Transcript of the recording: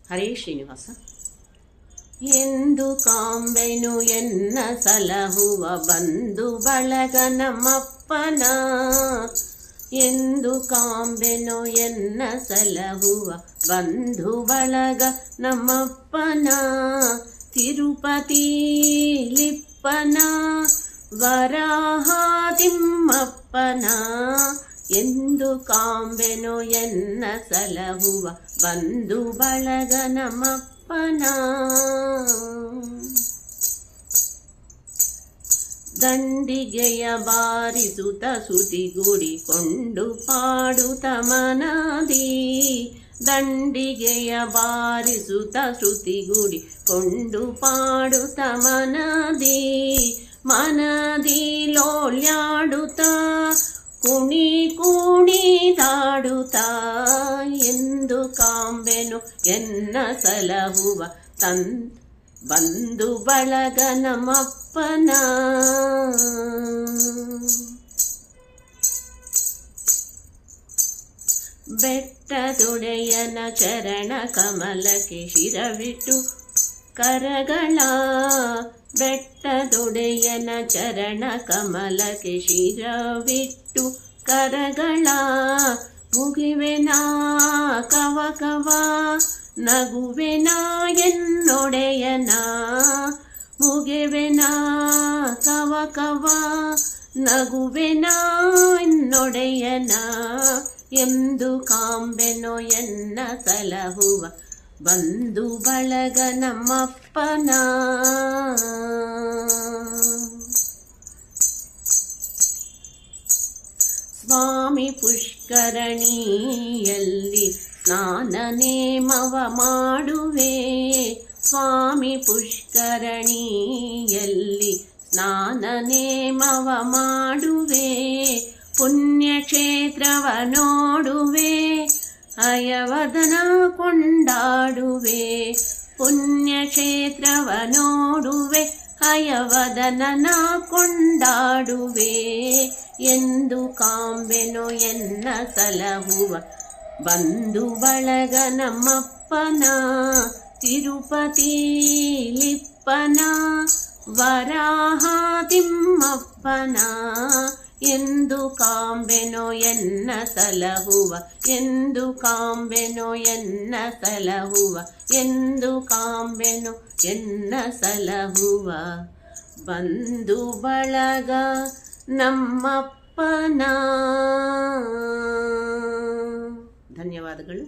ಹರೇ ಶ್ರೀನಿವಾಸ. ಎಂದು ಕಾಂಬೆನು ಎನ್ನ ಸಲಹುವ ಬಂಧು ಬಳಗ ನಮ್ಮಪ್ಪನ, ಎಂದು ಕಾಂಬೆನು ಎನ್ನ ಸಲಹುವ ಬಂಧು ಬಳಗ ನಮ್ಮಪ್ಪನ, ತಿರುಪತಿ ಲಿಪ್ಪನ ವರಾಹತಿಮ್ಮಪ್ಪನ, ಎಂದು ಕಾಂಬೆನು ಎನ್ನ ಸಲಹುವ ಬಂಧು ಬಳಗ ನಮ್ಮಪ್ಪನ. ದಂಡಿಗೆಯ ಬಾರಿಸುತ್ತ ಸುತಿಗೂಡಿಕೊಂಡು ಪಾಡುತ್ತ ಮನದಿ, ದಂಡಿಗೆಯ ಬಾರಿಸುತ್ತ ಶ್ರುತಿಗೂಡಿಕೊಂಡು ಪಾಡುತ್ತ ಮನದಿ, ಮನದಿ ಲೋಲ್ಯಾಡುತ್ತ ಕುಣಿ ಕುಣಿದಾಡುತ್ತ, ಎಂದು ಕಾಂಬೆನು ಎನ್ನ ಸಲಹುವ ಬಂಧು ಬಳಗ ನಮ್ಮಪ್ಪನ. ಬೆಟ್ಟದೊಡೆಯನ ಚರಣ ಕಮಲಕ್ಕೆ ಶಿರವಿಟ್ಟು ಕರಗಳ, ಬೆಟ್ಟದೊಡೆಯನ ಚರಣ ಕಮಲಕ್ಕೆ ಶಿರವಿಟ್ಟು ಕರಗಳ, ಮುಗಿವೆನಾ ಕವ ಕವ ನಗುವೆನಾ ಎನ್ನೊಡೆಯನ, ಮುಗಿವೆನಾ ಕವ ಕವ ನಗುವೆನಾ ಎನ್ನೊಡೆಯನ, ಎಂದು ಕಾಂಬೆನು ಎನ್ನ ಸಲಹುವ ಬಂಧು ಬಳಗ ನಮ್ಮಪ್ಪನ. ಸ್ವಾಮಿ ಪುಷ್ಕರಣಿಯಲ್ಲಿ ಸ್ನಾನ ನೇಮವ ಮಾಡುವೆ, ಸ್ವಾಮಿ ಪುಷ್ಕರಣಿಯಲ್ಲಿ ಸ್ನಾನ ನೇಮವ ಮಾಡುವೆ, ಪುಣ್ಯಕ್ಷೇತ್ರವ ನೋಡುವೆ ಹಯವದನ ಕೊಂಡಾಡುವೆ, ಪುಣ್ಯಕ್ಷೇತ್ರವ ನೋಡುವೆ ಹಯವದನ ಕೊಂಡಾಡುವೆ, ಎಂದು ಕಾಂಬೆನು ಎನ್ನ ಸಲಹುವ ಬಂಧು ಬಳಗ ನಮ್ಮಪ್ಪನ, ತಿರುಪತಿ ಲಿಪ್ಪನ ವರಾಹತಿಮ್ಮಪ್ಪನ, ಎಂದು ಕಾಂಬೆನು ಎನ್ನ ಸಲಹುವ, ಎಂದು ಕಾಂಬೆನು ಎನ್ನ ಸಲಹುವ, ಎಂದು ಕಾಂಬೆನು ಎನ್ನ ಸಲಹುವ ಬಂಧು ಬಳಗ ನಮ್ಮಪ್ಪನ. ಧನ್ಯವಾದಗಳು.